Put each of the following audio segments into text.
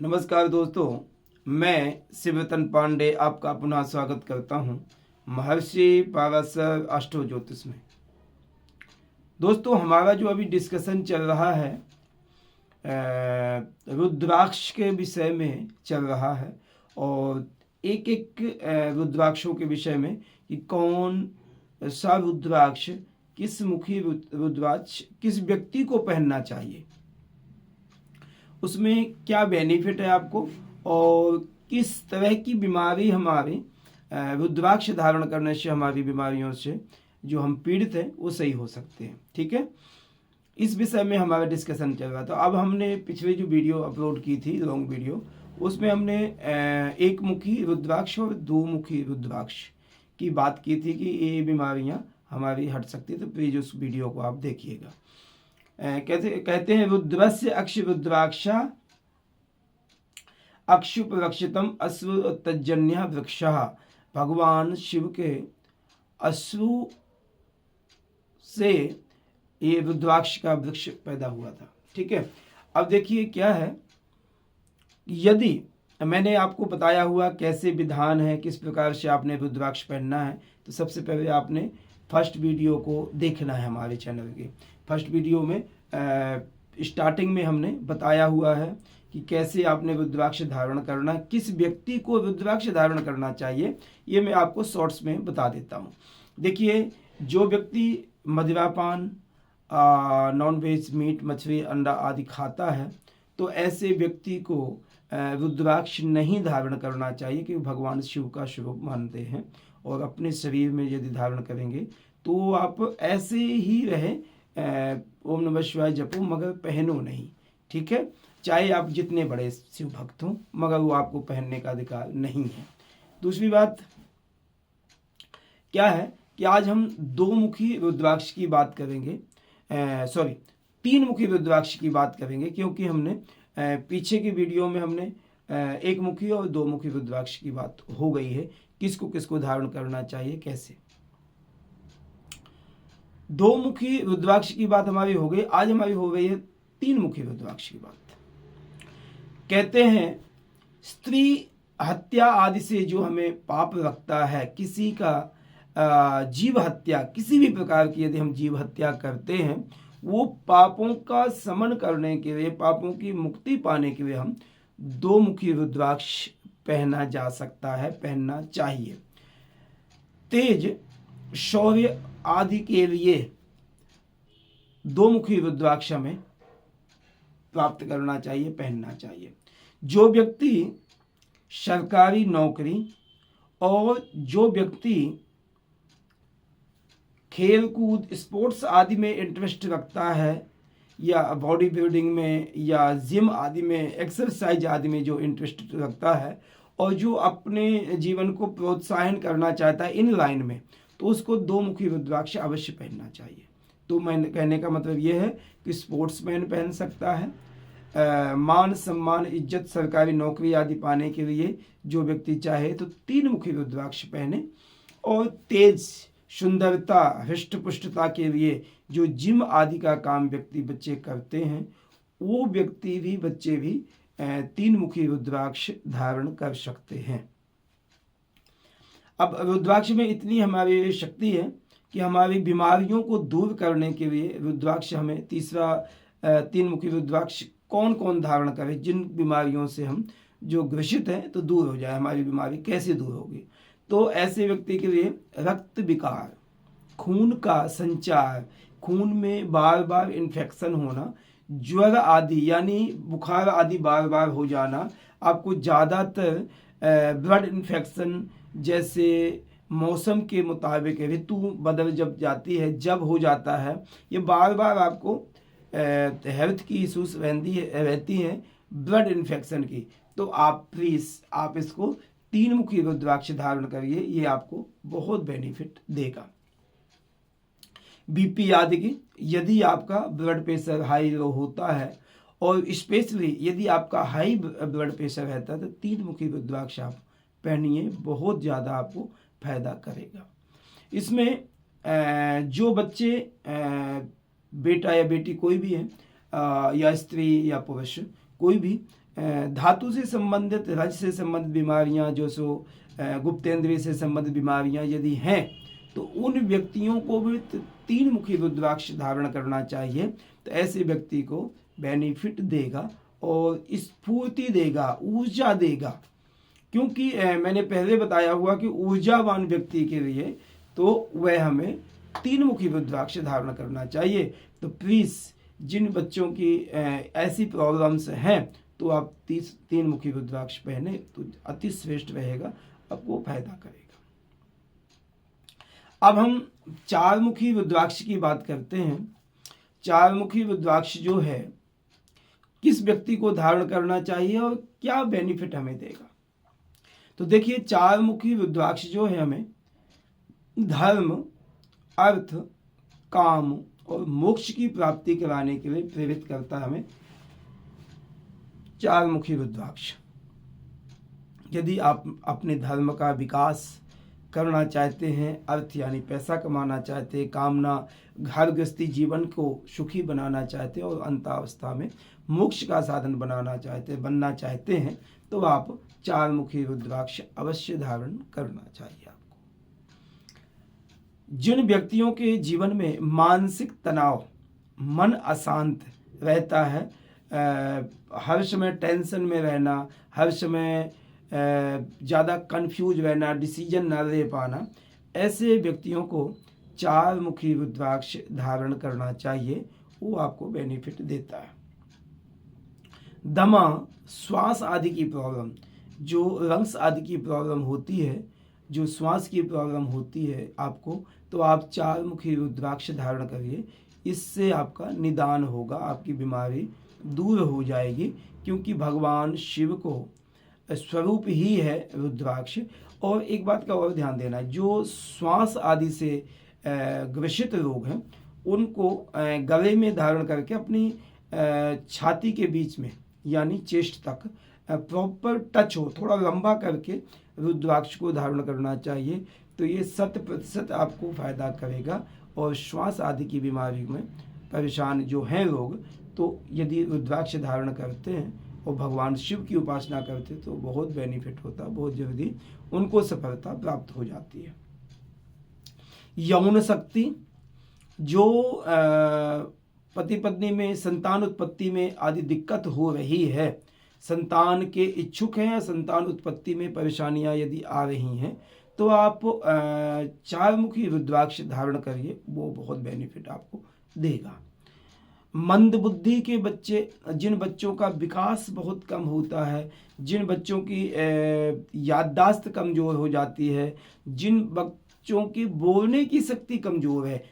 नमस्कार दोस्तों, मैं शिवरतन पांडे आपका पुनः स्वागत करता हूं महर्षि पाराशर अष्टो ज्योतिष में। दोस्तों, हमारा जो अभी डिस्कशन चल रहा है रुद्राक्ष के विषय में चल रहा है और एक एक रुद्राक्षों के विषय में कि कौन सा रुद्राक्ष, किस मुखी रुद्राक्ष किस व्यक्ति को पहनना चाहिए, उसमें क्या बेनिफिट है आपको और किस तरह की बीमारी हमारे रुद्राक्ष धारण करने से हमारी बीमारियों से जो हम पीड़ित हैं वो सही हो सकते हैं। ठीक है, इस विषय में हमारा डिस्कशन चल रहा था। अब हमने पिछले जो वीडियो अपलोड की थी, लॉन्ग वीडियो, उसमें हमने एक मुखी रुद्राक्ष और दो मुखी रुद्राक्ष की बात की थी कि ये बीमारियां हमारी हट सकती है। तो प्लीज उस वीडियो को आप देखिएगा। कहते हैं रुद्रस्य अक्ष रुद्राक्षा अक्षुपरक्षितम अश्रु तज्जन्य वृक्ष। भगवान शिव के अश्रु से ये रुद्राक्ष का वृक्ष पैदा हुआ था। ठीक है, अब देखिए क्या है, यदि मैंने आपको बताया हुआ कैसे विधान है, किस प्रकार से आपने रुद्राक्ष पहनना है, तो सबसे पहले आपने फर्स्ट वीडियो को देखना है। हमारे चैनल के फर्स्ट वीडियो में स्टार्टिंग में हमने बताया हुआ है कि कैसे आपने रुद्राक्ष धारण करना, किस व्यक्ति को रुद्राक्ष धारण करना चाहिए, ये मैं आपको शॉर्ट्स में बता देता हूँ। देखिए, जो व्यक्ति मदिरापान, नॉन वेज, मीट, मछली, अंडा आदि खाता है, तो ऐसे व्यक्ति को रुद्राक्ष नहीं धारण करना चाहिए, क्योंकि भगवान शिव का स्वरूप मानते हैं और अपने शरीर में यदि धारण करेंगे तो आप ऐसे ही रहे, ओम नमः शिवाय जपो, मगर पहनो नहीं। ठीक है, चाहे आप जितने बड़े शिव भक्त हों, मगर वो आपको पहनने का अधिकार नहीं है। दूसरी बात क्या है कि आज हम दो मुखी रुद्राक्ष की बात करेंगे, तीन मुखी रुद्राक्ष की बात करेंगे, क्योंकि हमने पीछे की वीडियो में हमने एक मुखी और दो मुखी रुद्राक्ष की बात हो गई है, किसको किसको धारण करना चाहिए, कैसे। दो मुखी रुद्राक्ष की बात हमारी हो गई, आज हमारी हो गई है तीन मुखी रुद्राक्ष की बात। कहते हैं स्त्री हत्या आदि से जो हमें पाप लगता है, किसी का जीव हत्या, किसी भी प्रकार की यदि हम जीव हत्या करते हैं, वो पापों का शमन करने के लिए, पापों की मुक्ति पाने के लिए हम दो मुखी रुद्राक्ष पहना जा सकता है, पहनना चाहिए। तेज, शौर्य आदि के लिए दो मुखी रुद्राक्ष हमें प्राप्त करना चाहिए, पहनना चाहिए। जो व्यक्ति सरकारी नौकरी और जो व्यक्ति खेल कूद, स्पोर्ट्स आदि में इंटरेस्ट रखता है, या बॉडी बिल्डिंग में या जिम आदि में, एक्सरसाइज आदि में जो इंटरेस्ट रखता है और जो अपने जीवन को प्रोत्साहन करना चाहता है इन लाइन में, तो उसको दो मुखी रुद्राक्ष अवश्य पहनना चाहिए। तो मैं कहने का मतलब ये है कि स्पोर्ट्समैन पहन सकता है, मान सम्मान, इज्जत, सरकारी नौकरी आदि पाने के लिए जो व्यक्ति चाहे तो तीन मुखी रुद्राक्ष पहने। और तेज, सुंदरता, हृष्ट पुष्टता के लिए जो जिम आदि का काम व्यक्ति बच्चे करते हैं, वो व्यक्ति भी, बच्चे भी तीन मुखी रुद्राक्ष धारण कर सकते हैं। अब रुद्राक्ष में इतनी हमारी शक्ति है कि हमारी बीमारियों को दूर करने के लिए रुद्राक्ष हमें तीन मुखी रुद्राक्ष कौन कौन धारण करे, जिन बीमारियों से हम जो ग्रसित हैं तो दूर हो जाए, हमारी बीमारी कैसे दूर होगी। तो ऐसे व्यक्ति के लिए रक्त विकार, खून का संचार, खून में बार बार इन्फेक्शन होना, ज्वर आदि यानी बुखार आदि बार बार हो जाना, आपको ज़्यादातर ब्लड इन्फेक्शन जैसे मौसम के मुताबिक ऋतु बदल जब जाती है, जब हो जाता है, ये बार बार आपको हेल्थ की इशूज रहती हैं, ब्लड इन्फेक्शन की, तो आप प्लीज़ आप इसको तीन मुखी रुद्राक्ष धारण करिए, ये आपको बहुत बेनिफिट देगा। बीपी आदि की, यदि आपका ब्लड प्रेशर हाई लो होता है और स्पेशली यदि आपका हाई ब्लड प्रेशर रहता है, तो तीन मुखी रुद्राक्ष आप पहनिए, बहुत ज़्यादा आपको फायदा करेगा। इसमें जो बच्चे, बेटा या बेटी कोई भी है, या स्त्री या पुरुष कोई भी, धातु से संबंधित, रज से संबंधित बीमारियां, जो सो गुप्तेंद्रिय से संबंधित बीमारियां यदि हैं तो उन व्यक्तियों को भी 3 मुखी रुद्राक्ष धारण करना चाहिए। तो ऐसे व्यक्ति को बेनिफिट देगा और स्फूर्ति देगा, ऊर्जा देगा। क्योंकि मैंने पहले बताया हुआ कि ऊर्जावान व्यक्ति के लिए तो वह हमें 3 मुखी रुद्राक्ष धारण करना चाहिए। तो प्लीज़ जिन बच्चों की ऐसी प्रॉब्लम्स हैं तो आप 3 मुखी रुद्राक्ष पहने तो अति श्रेष्ठ रहेगा, आपको फायदा करेगा। अब हम 4 मुखी रुद्राक्ष की बात करते हैं। 4 मुखी रुद्राक्ष जो है किस व्यक्ति को धारण करना चाहिए और क्या बेनिफिट हमें देगा। तो देखिए, 4 मुखी रुद्राक्ष जो है हमें धर्म, अर्थ, काम और मोक्ष की प्राप्ति कराने के लिए प्रेरित करता है हमें 4 मुखी रुद्राक्ष। यदि आप अपने धर्म का विकास करना चाहते हैं, अर्थ यानी पैसा कमाना चाहते हैं, कामना घर गृहस्थी जीवन को सुखी बनाना चाहते हैं और अंतावस्था में मोक्ष का साधन बनना चाहते हैं तो आप 4 मुखी रुद्राक्ष अवश्य धारण करना चाहिए आपको। जिन व्यक्तियों के जीवन में मानसिक तनाव, मन अशांत रहता है, हर समय टेंशन में रहना, हर समय ज़्यादा कंफ्यूज रहना, डिसीजन ना ले पाना, ऐसे व्यक्तियों को 4 मुखी रुद्राक्ष धारण करना चाहिए, वो आपको बेनिफिट देता है। दमा, श्वास आदि की प्रॉब्लम, जो लंग्स आदि की प्रॉब्लम होती है, जो श्वास की प्रॉब्लम होती है आपको, तो आप 4 मुखी रुद्राक्ष धारण करिए, इससे आपका निदान होगा, आपकी बीमारी दूर हो जाएगी। क्योंकि भगवान शिव को स्वरूप ही है रुद्राक्ष। और एक बात का और ध्यान देना, जो श्वास आदि से ग्रसित लोग हैं उनको गले में धारण करके अपनी छाती के बीच में यानी चेस्ट तक प्रॉपर टच हो, थोड़ा लंबा करके रुद्राक्ष को धारण करना चाहिए। तो ये 100% आपको फायदा करेगा। और श्वास आदि की बीमारी में परेशान जो हैं लोग, तो यदि रुद्राक्ष धारण करते हैं और भगवान शिव की उपासना करते तो बहुत बेनिफिट होता, बहुत जल्दी उनको सफलता प्राप्त हो जाती है। यौन शक्ति, जो पति पत्नी में संतान उत्पत्ति में आदि दिक्कत हो रही है, संतान के इच्छुक हैं या संतान उत्पत्ति में परेशानियां यदि आ रही हैं, तो आप 4 मुखी रुद्राक्ष धारण करिए, वो बहुत बेनिफिट आपको देगा। मंद बुद्धि के बच्चे, जिन बच्चों का विकास बहुत कम होता है, जिन बच्चों की याददाश्त कमज़ोर हो जाती है, जिन बच्चों की बोलने की शक्ति कमज़ोर है,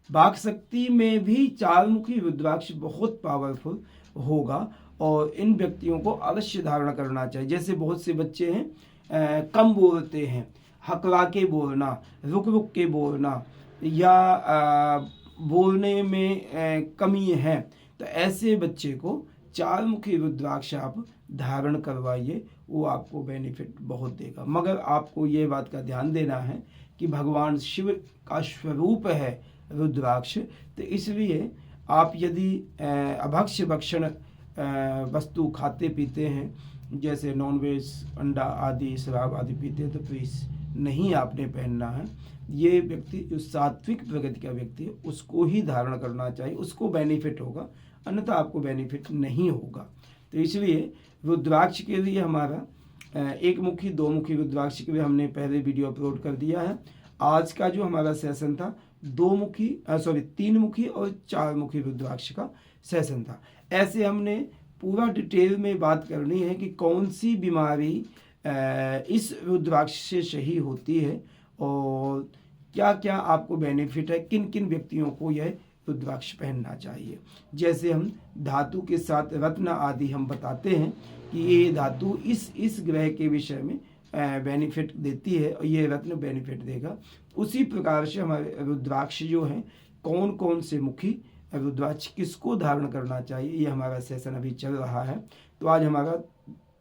वाक शक्ति में भी 4 मुखी रुद्राक्ष बहुत पावरफुल होगा और इन व्यक्तियों को अवश्य धारण करना चाहिए। जैसे बहुत से बच्चे हैं कम बोलते हैं, हकला के बोलना, रुक रुक के बोलना, या बोलने में कमी है, तो ऐसे बच्चे को 4 मुखी रुद्राक्ष आप धारण करवाइए, वो आपको बेनिफिट बहुत देगा। मगर आपको ये बात का ध्यान देना है कि भगवान शिव का स्वरूप है रुद्राक्ष, तो इसलिए आप यदि अभक्ष्य भक्षण वस्तु खाते पीते हैं, जैसे नॉनवेज, अंडा आदि, शराब आदि पीते हैं, तो प्लीज़ नहीं आपने पहनना है। ये व्यक्ति जो सात्विक प्रगति का व्यक्ति है उसको ही धारण करना चाहिए, उसको बेनिफिट होगा, अन्यथा आपको बेनिफिट नहीं होगा। तो इसलिए रुद्राक्ष के लिए हमारा 1 मुखी 2 मुखी रुद्राक्ष के लिए हमने पहले वीडियो अपलोड कर दिया है। आज का जो हमारा सेशन था 3 मुखी और 4 मुखी रुद्राक्ष का सेशन था। ऐसे हमने पूरा डिटेल में बात करनी है कि कौन सी बीमारी इस रुद्राक्ष से सही होती है और क्या क्या आपको बेनिफिट है, किन किन व्यक्तियों को यह रुद्राक्ष पहनना चाहिए। जैसे हम धातु के साथ रत्न आदि हम बताते हैं कि ये धातु इस ग्रह के विषय में बेनिफिट देती है और ये रत्न बेनिफिट देगा, उसी प्रकार से हमारे रुद्राक्ष जो हैं, कौन कौन से मुखी रुद्राक्ष किसको धारण करना चाहिए, ये हमारा सेशन अभी चल रहा है। तो आज हमारा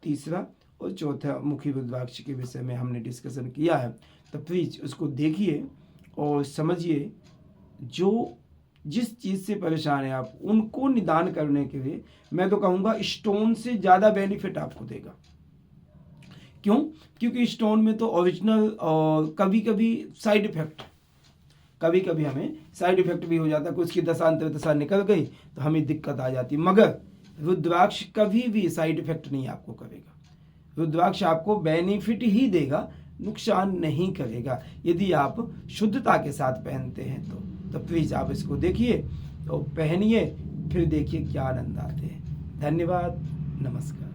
3रा और 4था मुखी रुद्राक्ष के विषय में हमने डिस्कशन किया है। तो प्लीज़ उसको देखिए और समझिए, जो जिस चीज़ से परेशान है आप, उनको निदान करने के लिए मैं तो कहूँगा स्टोन से ज़्यादा बेनिफिट आपको देगा। क्यों? क्योंकि स्टोन में तो ओरिजिनल और कभी कभी साइड इफेक्ट, कभी कभी हमें साइड इफेक्ट भी हो जाता है, कुछ की दशांतर दशा निकल गई तो हमें दिक्कत आ जाती है। मगर रुद्राक्ष कभी भी साइड इफेक्ट नहीं आपको करेगा, रुद्राक्ष आपको बेनिफिट ही देगा, नुकसान नहीं करेगा यदि आप शुद्धता के साथ पहनते हैं तो प्लीज़ आप इसको देखिए, तो पहनिए, फिर देखिए क्या आनंद आते हैं। धन्यवाद, नमस्कार।